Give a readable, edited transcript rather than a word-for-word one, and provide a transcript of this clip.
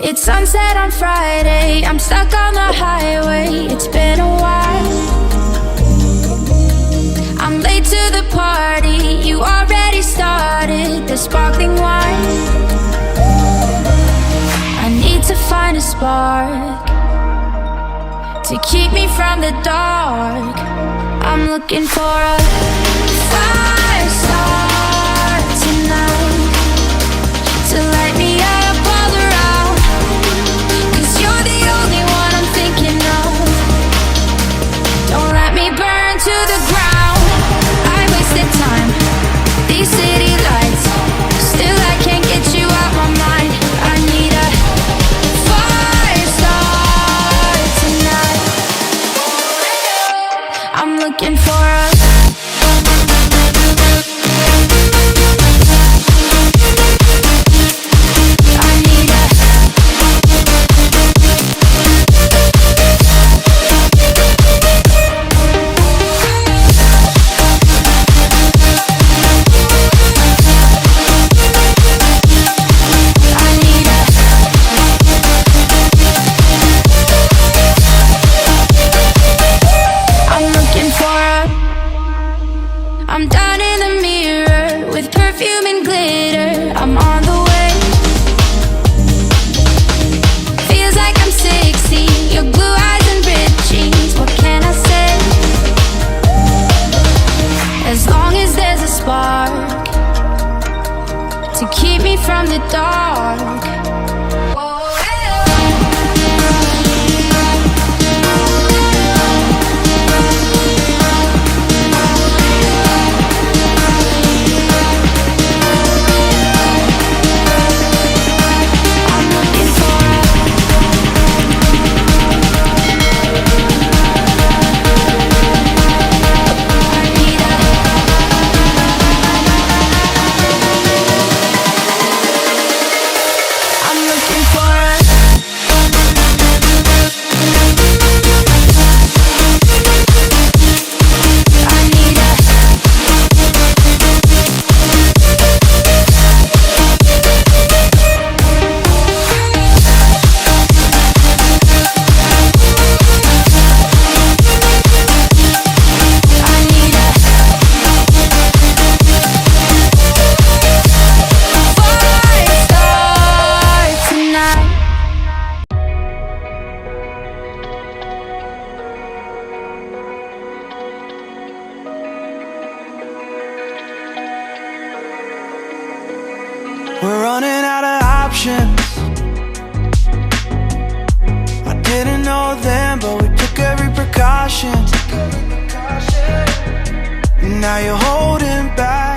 It's sunset on Friday, I'm stuck on the highway. It's been a while. I'm late to the party, you already started the sparkling wine. I need to find a spark to keep me from the dark. I'm looking for a fire star tonight to light me up all around. 'Cause you're the only one I'm thinking of. Don't let me burn to the ground. I wasted time, these city lights, still I can't get you out my mind. I need a fire star tonight. I'm looking for a I'm down in the mirror with perfume and glitter. I'm on the way. Feels like I'm 60, your blue eyes and ripped jeans. What can I say? As long as there's a spark to keep me from the dark. We're running out of options. I didn't know then, but we took every precaution. Now you're holding back.